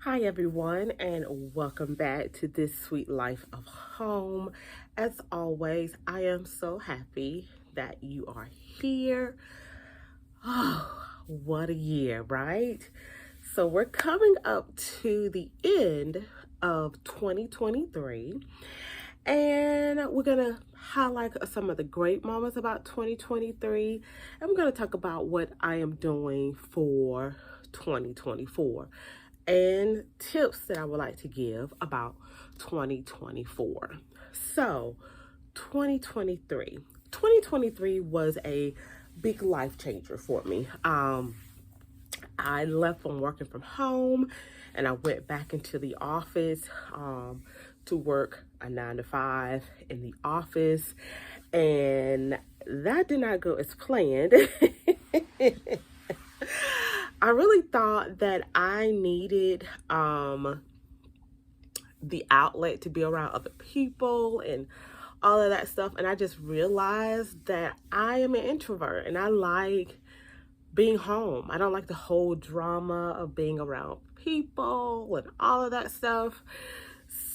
Hi, everyone, and welcome back to this sweet life of home. As always, I am so happy that you are here. Oh, what a year, right? So, we're coming up to the end of 2023, and we're going to highlight some of the great moments about 2023, and we're going to talk about what I am doing for 2024 and tips that I would like to give about 2024. So, 2023 was a big life changer for me. I left from working from home and I went back into the office to work a 9 to 5 in the office, and that did not go as planned. I really thought that I needed the outlet to be around other people and all of that stuff. And I just realized that I am an introvert and I like being home. I don't like the whole drama of being around people and all of that stuff.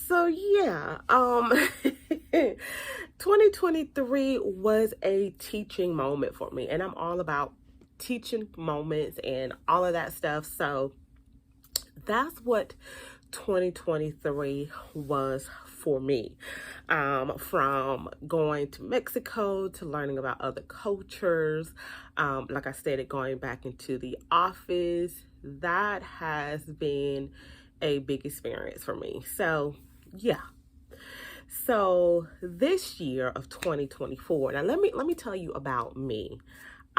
So yeah, 2023 was a teaching moment for me, and I'm all about teaching moments and all of that stuff. So that's what 2023 was for me. From going to Mexico to learning about other cultures, like I stated, going back into the office, that has been a big experience for me. So, yeah. So this year of 2024, now let me tell you about me.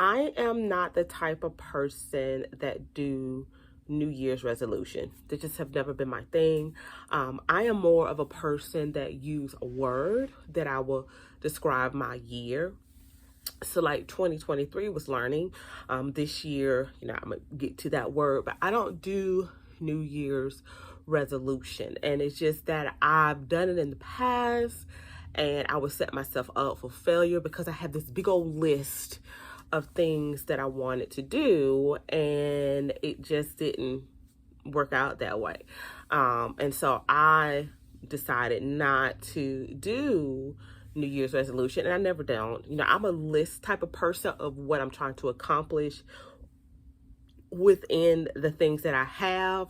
I am not the type of person that do New Year's resolution. They just have never been my thing. I am more of a person that use a word that I will describe my year. So like 2023 was learning. This year, I'm gonna get to that word, but I don't do New Year's resolution. And it's just that I've done it in the past and I would set myself up for failure because I have this big old list of things that I wanted to do, and it just didn't work out that way. And so I decided not to do New Year's resolution, and I never don't. I'm a list type of person of what I'm trying to accomplish within the things that I have,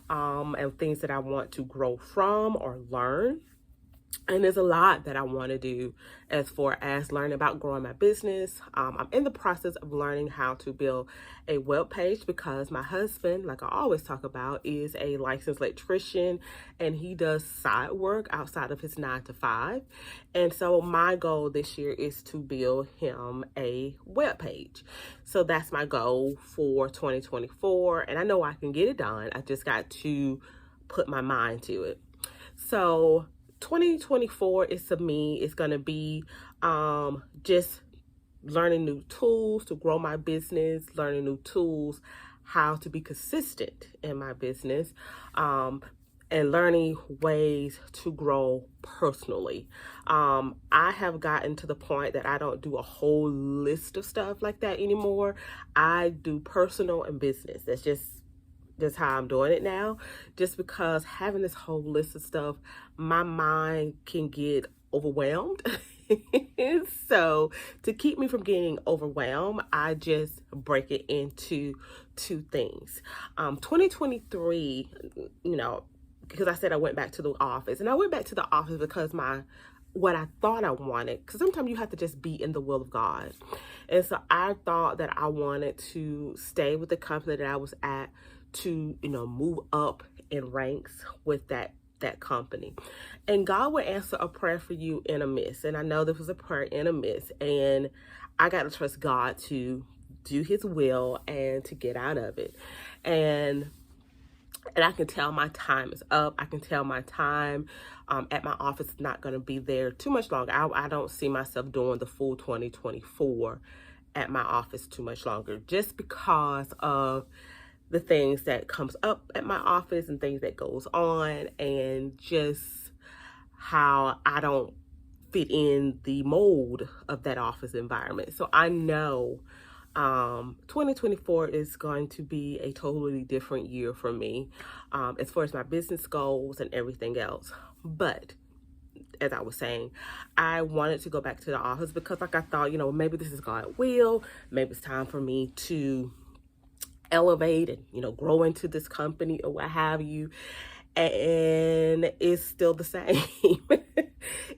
and things that I want to grow from or learn. And there's a lot that I want to do as far as learning about growing my business. I'm in the process of learning how to build a web page because my husband, like I always talk about, is a licensed electrician and he does side work outside of his 9 to 5. And so my goal this year is to build him a web page. So that's my goal for 2024. And I know I can get it done. I just got to put my mind to it. So 2024 is to me, it's going to be just learning new tools to grow my business, learning new tools how to be consistent in my business, and learning ways to grow personally. I have gotten to the point that I don't do a whole list of stuff like that anymore. I do personal and business. That's how I'm doing it now, just because having this whole list of stuff, my mind can get overwhelmed. So to keep me from getting overwhelmed, I just break it into two things. 2023, because I said I went back to the office, and I went back to the office because what I thought I wanted, because sometimes you have to just be in the will of God. And so I thought that I wanted to stay with the company that I was at, to move up in ranks with that company, and God will answer a prayer for you in a miss. And I know this was a prayer in a miss, and I got to trust God to do his will and to get out of it. And I can tell my time is up. I can tell my time at my office is not going to be there too much longer. I don't see myself doing the full 2024 at my office too much longer, just because of the things that comes up at my office and things that goes on, and just how I don't fit in the mold of that office environment. So I know 2024 is going to be a totally different year for me. as far as my business goals and everything else. But as I was saying, I wanted to go back to the office because like I thought, maybe this is God's will. Maybe it's time for me to elevate and, grow into this company or what have you. And it's still the same.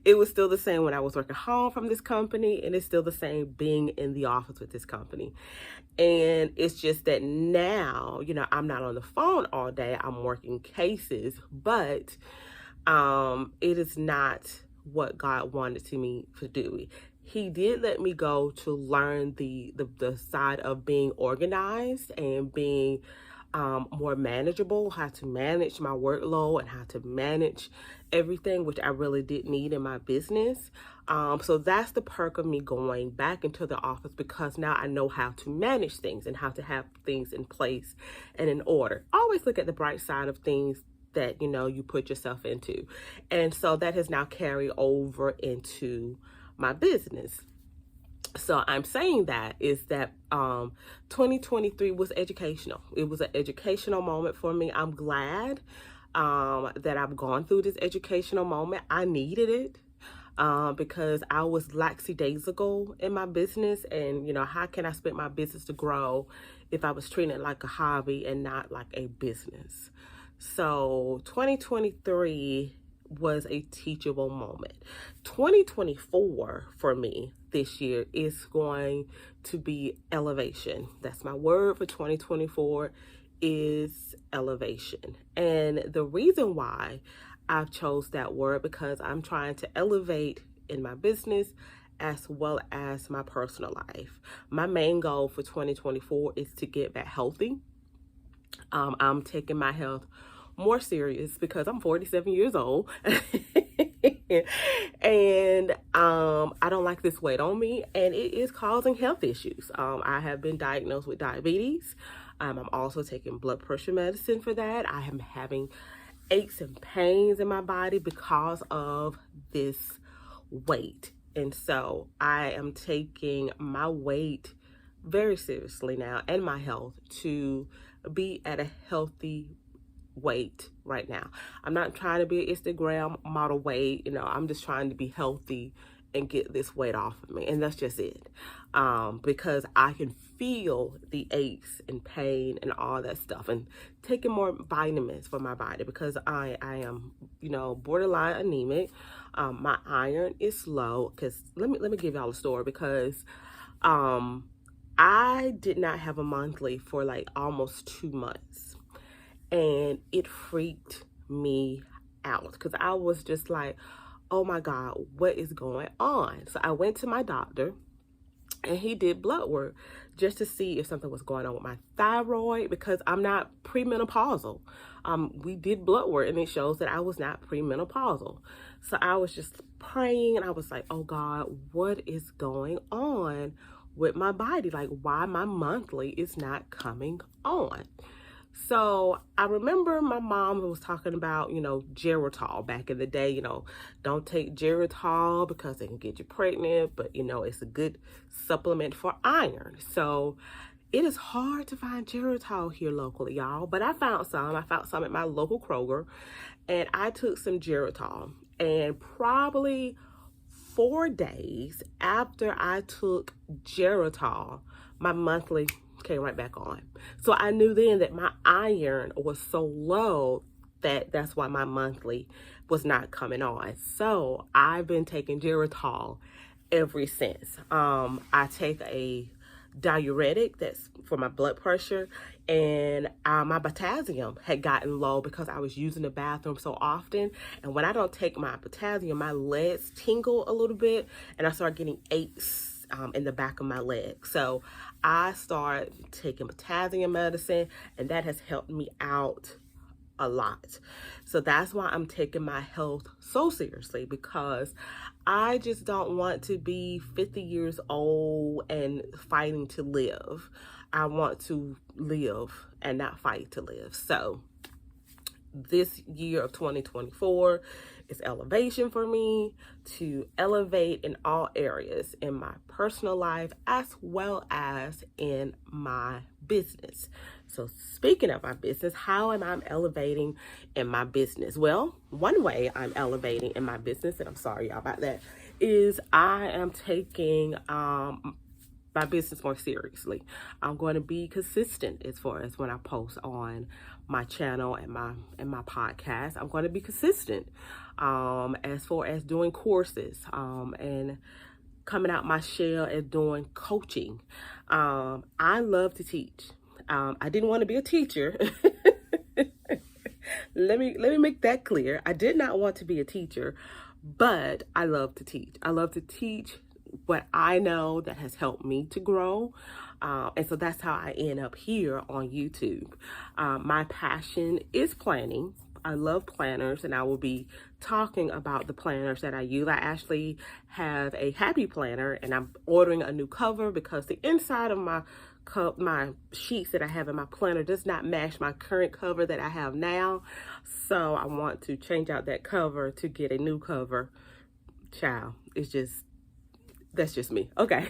It was still the same when I was working home from this company, and it's still the same being in the office with this company. And it's just that now, I'm not on the phone all day. I'm working cases, but it is not what God wanted me to do. He did let me go to learn the side of being organized and being more manageable, how to manage my workload and how to manage everything, which I really did need in my business. So that's the perk of me going back into the office, because now I know how to manage things and how to have things in place and in order. Always look at the bright side of things that, you put yourself into. And so that has now carried over into my business. So I'm saying that is that 2023 was educational. It was an educational moment for me. I'm glad that I've gone through this educational moment. I needed it because I was lackadaisical in my business. And, how can I expect my business to grow if I was treating it like a hobby and not like a business? So 2023 was a teachable moment. 2024 for me this year is going to be elevation. That's my word for 2024 is elevation. And the reason why I've chose that word, because I'm trying to elevate in my business as well as my personal life. My main goal for 2024 is to get back healthy. I'm taking my health more serious because I'm 47 years old and I don't like this weight on me, and it is causing health issues. I have been diagnosed with diabetes. I'm also taking blood pressure medicine for that. I am having aches and pains in my body because of this weight. And so I am taking my weight very seriously now and my health to be at a healthy weight right now. I'm not trying to be an Instagram model weight, I'm just trying to be healthy and get this weight off of me. And that's just it. Because I can feel the aches and pain and all that stuff, and taking more vitamins for my body because I am, borderline anemic. My iron is low. Because let me give y'all a story, because I did not have a monthly for like almost 2 months. And it freaked me out because I was just like, oh my God, what is going on? So I went to my doctor and he did blood work just to see if something was going on with my thyroid, because I'm not premenopausal. We did blood work and it shows that I was not premenopausal. So I was just praying and I was like, oh God, what is going on with my body? Like, why my monthly is not coming on? So I remember my mom was talking about, Geritol back in the day. Don't take Geritol because it can get you pregnant, but it's a good supplement for iron. So it is hard to find Geritol here locally, y'all, but I found some. I found some at my local Kroger, and I took some Geritol, and probably 4 days after I took Geritol, my monthly came right back on. So I knew then that my iron was so low that's why my monthly was not coming on. So I've been taking Geritol ever since. I take a diuretic that's for my blood pressure, and my potassium had gotten low because I was using the bathroom so often. And when I don't take my potassium, my legs tingle a little bit and I start getting aches in the back of my leg. So I started taking potassium medicine, and that has helped me out a lot. So that's why I'm taking my health so seriously, because I just don't want to be 50 years old and fighting to live. I want to live and not fight to live. So this year of 2024 is elevation for me, to elevate in all areas in my personal life as well as in my business. So speaking of my business, how am I elevating in my business? Well, one way I'm elevating in my business, and I'm sorry y'all about that, is I am taking my business more seriously. I'm going to be consistent as far as when I post on my channel and my podcast. I'm going to be consistent as far as doing courses and coming out my shell and doing coaching. I love to teach. I didn't want to be a teacher. Let me make that clear. I did not want to be a teacher, but I love to teach. I love to teach what I know that has helped me to grow. And so that's how I end up here on YouTube. My passion is planning. I love planners, and I will be talking about the planners that I use. I actually have a happy planner, and I'm ordering a new cover because the inside of my sheets that I have in my planner does not match my current cover that I have now. So I want to change out that cover to get a new cover. Child, that's just me. Okay.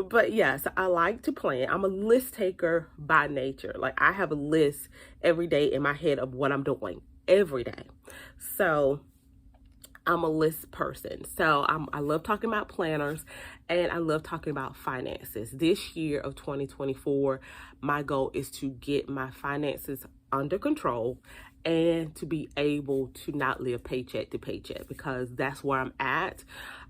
But yes, I like to plan. I'm a list taker by nature. Like, I have a list every day in my head of what I'm doing every day. So I'm a list person. So I love talking about planners, and I love talking about finances. This year of 2024, my goal is to get my finances under control and to be able to not live paycheck to paycheck, because that's where I'm at.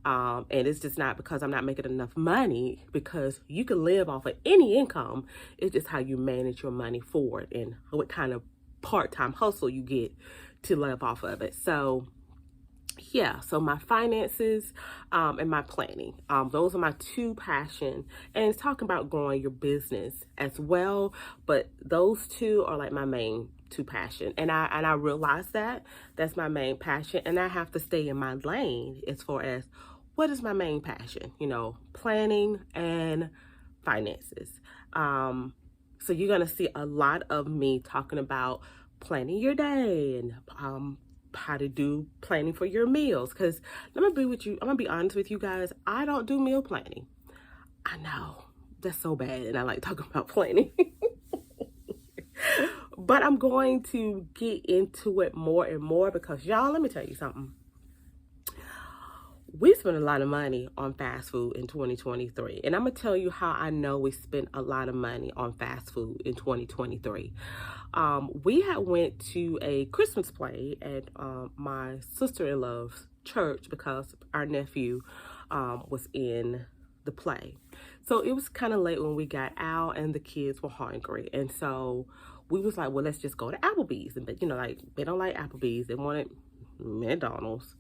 And it's just not because I'm not making enough money, because you can live off of any income. It's just how you manage your money forward and what kind of part-time hustle you get to live off of it. So yeah, so my finances and my planning, those are my two passions. And it's talking about growing your business as well, but those two are like my main two passion. And I realize that that's my main passion, and I have to stay in my lane as far as what is my main passion, planning and finances. So you're gonna see a lot of me talking about planning your day and how to do planning for your meals. Because I'm gonna be honest with you guys, I don't do meal planning. I know that's so bad, and I like talking about planning. But I'm going to get into it more and more, because y'all, let me tell you something. We spent a lot of money on fast food in 2023. And I'm going to tell you how I know we spent a lot of money on fast food in 2023. We had went to a Christmas play at my sister-in-law's church, because our nephew was in the play. So it was kind of late when we got out, and the kids were hungry. And so we was like, well, let's just go to Applebee's. And, like, they don't like Applebee's. They wanted McDonald's.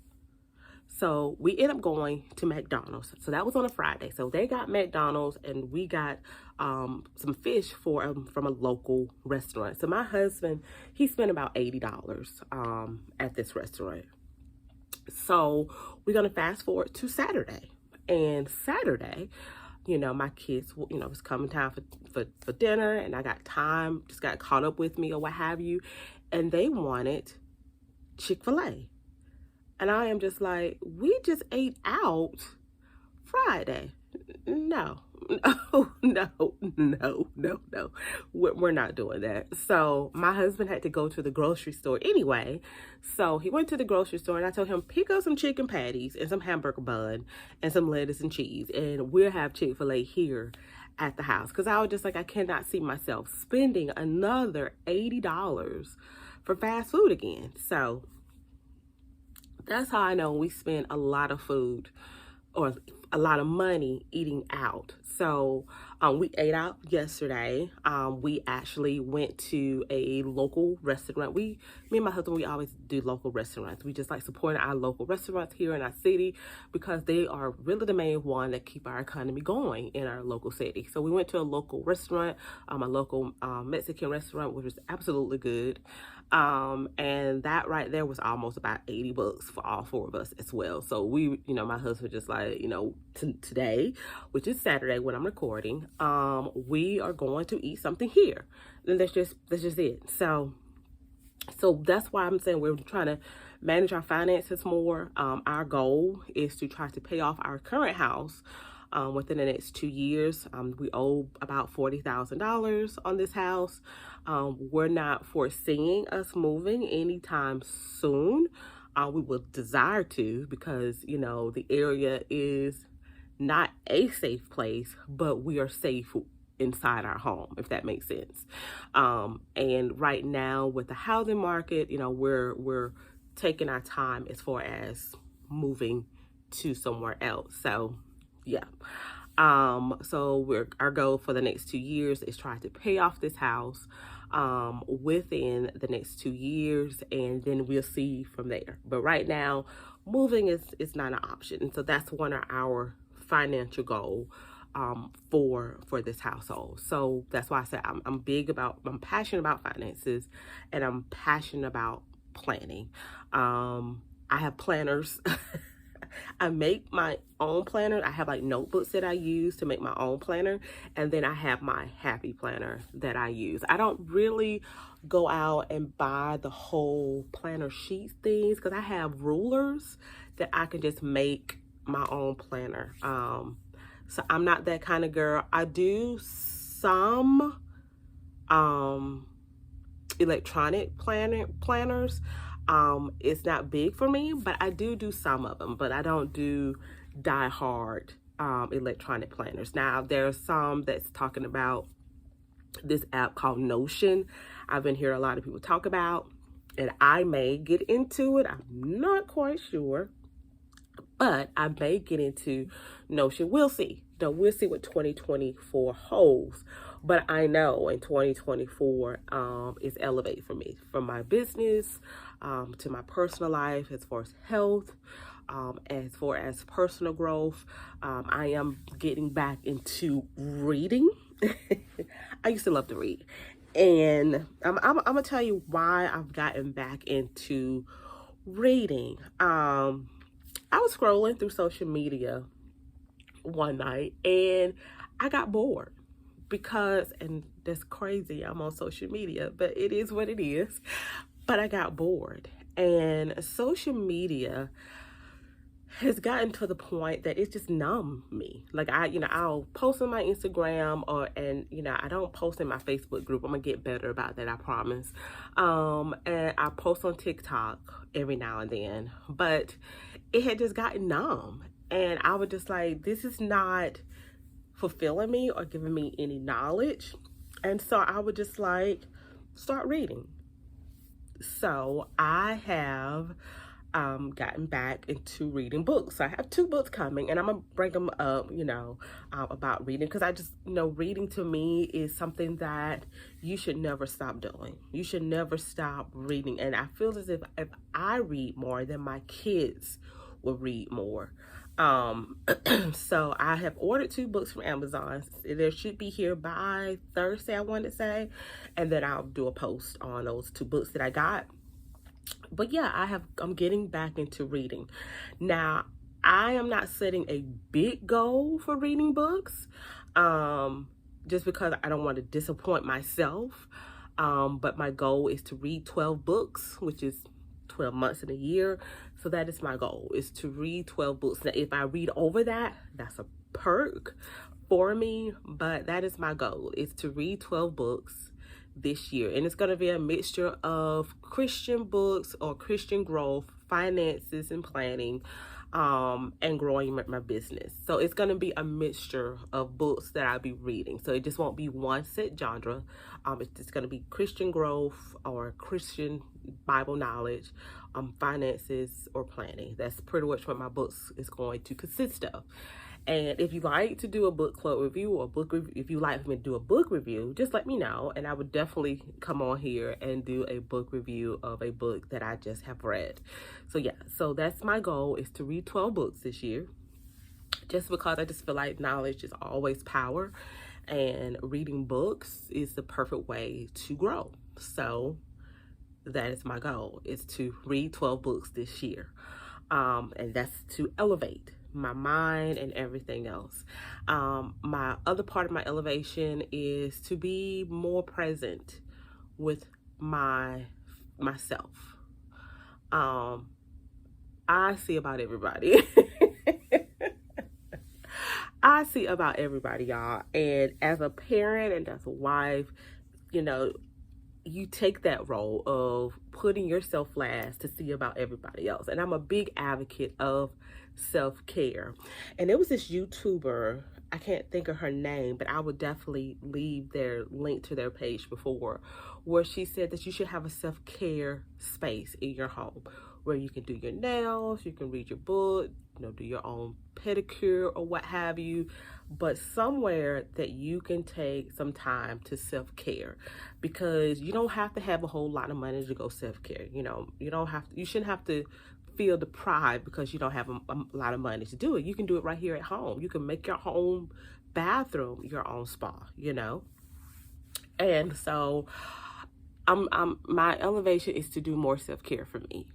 So we ended up going to McDonald's. So that was on a Friday. So they got McDonald's, and we got some fish from a local restaurant. So my husband, he spent about $80 at this restaurant. So we're going to fast forward to Saturday. And Saturday, my kids, was coming time for dinner, and I got time, just got caught up with me or what have you. And they wanted Chick-fil-A. And I am just like, we just ate out Friday. No. We're not doing that. So my husband had to go to the grocery store anyway. So he went to the grocery store, and I told him, pick up some chicken patties and some hamburger bun and some lettuce and cheese, and we'll have Chick-fil-A here at the house. Because I was just like, I cannot see myself spending another $80 for fast food again. So that's how I know we spend a lot of food or a lot of money eating out. So we ate out yesterday. We actually went to a local restaurant. Me and my husband, we always do local restaurants. We just like supporting our local restaurants here in our city, because they are really the main one that keep our economy going in our local city. So we went to a local restaurant, a local Mexican restaurant, which was absolutely good. And that right there was almost about $80 for all four of us as well. So we, my husband just like, today, which is Saturday when I'm recording, we are going to eat something here. And that's just it. So that's why I'm saying we're trying to manage our finances more. Our goal is to try to pay off our current house within the next 2 years. We owe about $40,000 on this house. We're not foreseeing us moving anytime soon. We would desire to, because, you know, the area is not a safe place, but we are safe inside our home, if that makes sense. And right now with the housing market, you know, we're taking our time as far as moving to somewhere else. So yeah. So our goal for the next 2 years is trying to pay off this house within the next 2 years, and then we'll see from there. But right now, moving is not an option. And so that's one of our financial goal for this household. So that's why I said I'm passionate about finances, and I'm passionate about planning. I have planners. I make my own planner. I have like notebooks that I use to make my own planner. And then I have my happy planner that I use. I don't really go out and buy the whole planner sheet things, because I have rulers that I can just make my own planner. So I'm not that kind of girl. I do some electronic planners. It's not big for me, but I do some of them, but I don't do die hard electronic planners. Now there's some that's talking about this app called Notion. I've been hearing a lot of people talk about, and I may get into it. I'm not quite sure, but I may get into Notion. We'll see. We'll see what 2024 holds. But I know in 2024 is elevate for me, from my business to my personal life, as far as health, as far as personal growth. I am getting back into reading. I used to love to read. And I'm gonna tell you why I've gotten back into reading. I was scrolling through social media one night and I got bored, because, and that's crazy, I'm on social media, but it is what it is. But I got bored, and social media has gotten to the point that it's just numb me. Like I'll post on my Instagram, and I don't post in my Facebook group. I'm gonna get better about that, I promise. And I post on TikTok every now and then, but it had just gotten numb, and I was just like, this is not fulfilling me or giving me any knowledge. And so I would just like start reading. So I have gotten back into reading books. So I have 2 books coming, and I'm gonna bring them up, about reading, because I just reading to me is something that you should never stop doing. You should never stop reading. And I feel as if I read more, then my kids will read more. So I have ordered 2 books from Amazon. There should be here by Thursday, I want to say, and then I'll do a post on those 2 books that I got. But yeah, I'm getting back into reading. Now, I am not setting a big goal for reading books, just because I don't want to disappoint myself. But my goal is to read 12 books, which is 12 months in a year. So that is my goal, is to read 12 books. Now, if I read over that, that's a perk for me, but that is my goal, is to read 12 books this year. And it's going to be a mixture of Christian books or Christian growth, finances and planning, and growing my business. So it's going to be a mixture of books that I'll be reading. So it just won't be one set genre. It's just going to be Christian growth or Christian Bible knowledge, finances or planning. That's pretty much what my books is going to consist of. And if you like to do a book club review, or if you like me to do a book review, just let me know, and I would definitely come on here and do a book review of a book that I just have read. So yeah, so that's my goal, is to read 12 books this year, just because I just feel like knowledge is always power, and reading books is the perfect way to grow. So that is my goal, is to read 12 books this year. And that's to elevate my mind and everything else. My other part of my elevation is to be more present with myself. I see about everybody. I see about everybody, y'all. And as a parent and as a wife, you know, you take that role of putting yourself last to see about everybody else. And I'm a big advocate of self-care. And there was this YouTuber, I can't think of her name, but I would definitely leave their link to their page before, where she said that you should have a self-care space in your home where you can do your nails, you can read your book, do your own pedicure or what have you, but somewhere that you can take some time to self-care, because you don't have to have a whole lot of money to go self-care. You shouldn't have to feel deprived because you don't have a lot of money to do it. You can do it right here at home. You can make your home bathroom your own spa, And so my elevation is to do more self-care for me.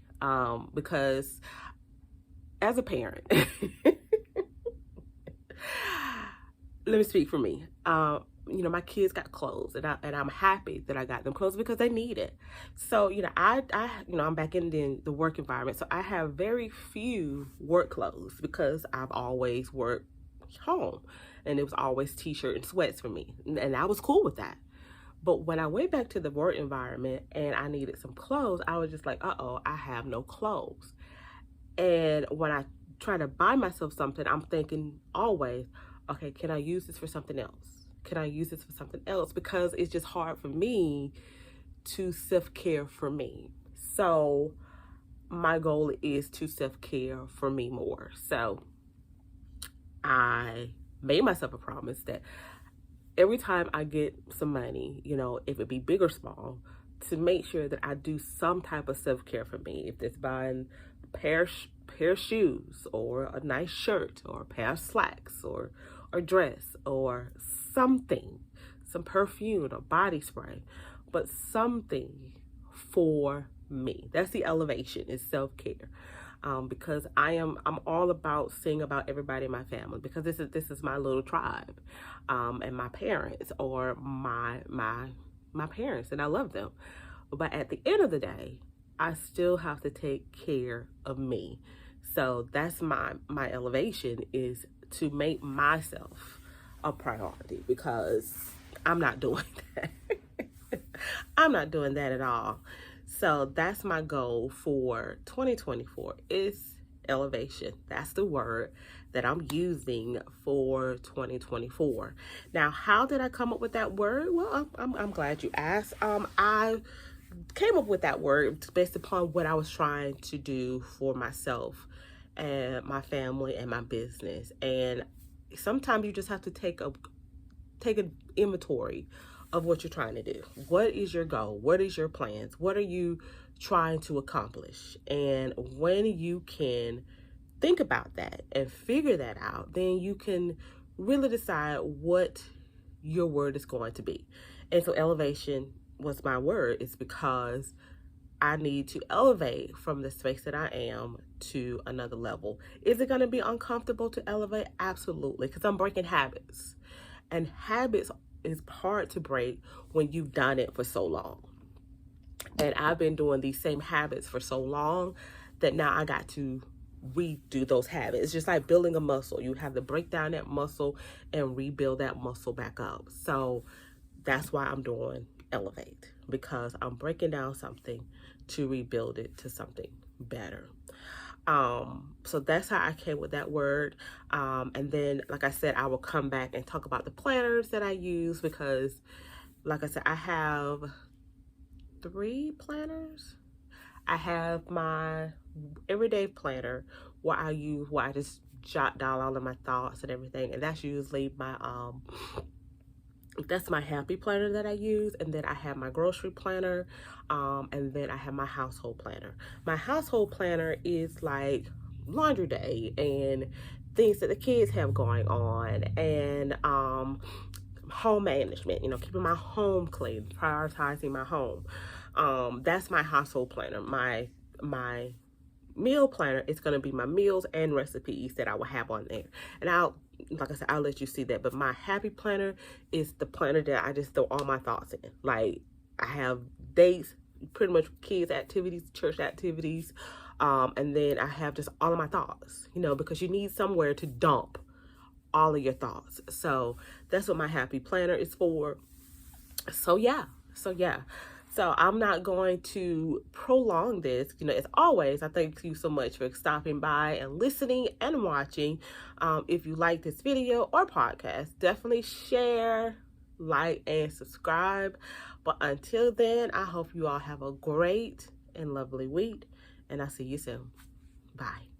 Because as a parent, let me speak for me. My kids got clothes, and I'm happy that I got them clothes because they need it. So, I'm back in the work environment, so I have very few work clothes because I've always worked home, and it was always t-shirt and sweats for me, and I was cool with that. But when I went back to the work environment and I needed some clothes, I was just like, uh-oh, I have no clothes. And when I try to buy myself something, I'm thinking always, okay, can I use this for something else? Can I use this for something else? Because it's just hard for me to self-care for me. So my goal is to self-care for me more. So I made myself a promise that every time I get some money, if it be big or small, to make sure that I do some type of self-care for me. If it's buying a pair of shoes, or a nice shirt, or a pair of slacks, or dress, or something, some perfume or body spray, but something for me. That's the elevation, is self-care. Because I'm all about seeing about everybody in my family, because this is my little tribe, and my parents or my parents, and I love them. But at the end of the day, I still have to take care of me. So that's my elevation, is to make myself a priority, because I'm not doing that. I'm not doing that at all. So that's my goal for 2024, is elevation. That's the word that I'm using for 2024. Now, how did I come up with that word? Well, I'm glad you asked. I came up with that word based upon what I was trying to do for myself and my family and my business. And sometimes you just have to take an inventory of what you're trying to do. What is your goal? What is your plans? What are you trying to accomplish? And when you can think about that and figure that out, then you can really decide what your word is going to be. And so elevation was my word. It's because I need to elevate from the space that I am to another level. Is it going to be uncomfortable to elevate? Absolutely, because I'm breaking habits. And habits is hard to break when you've done it for so long. And I've been doing these same habits for so long that now I got to redo those habits. It's just like building a muscle. You have to break down that muscle and rebuild that muscle back up. So that's why I'm doing elevate, because I'm breaking down something to rebuild it to something better. So that's how I came with that word. And then, like I said, I will come back and talk about the planners that I use, because like I said, I have 3 planners. I have my everyday planner where I just jot down all of my thoughts and everything. And that's usually that's my happy planner that I use. And then I have my grocery planner, and then I have my household planner. My household planner is like laundry day and things that the kids have going on, and home management, keeping my home clean, prioritizing my home. That's my household planner. My meal planner is going to be my meals and recipes that I will have on there. And like I said, I'll let you see that. But my happy planner is the planner that I just throw all my thoughts in. Like, I have dates, pretty much kids activities, church activities, and then I have just all of my thoughts, because you need somewhere to dump all of your thoughts. So that's what my happy planner is for. So yeah. So I'm not going to prolong this. As always, I thank you so much for stopping by and listening and watching. If you like this video or podcast, definitely share, like, and subscribe. But until then, I hope you all have a great and lovely week, and I'll see you soon. Bye.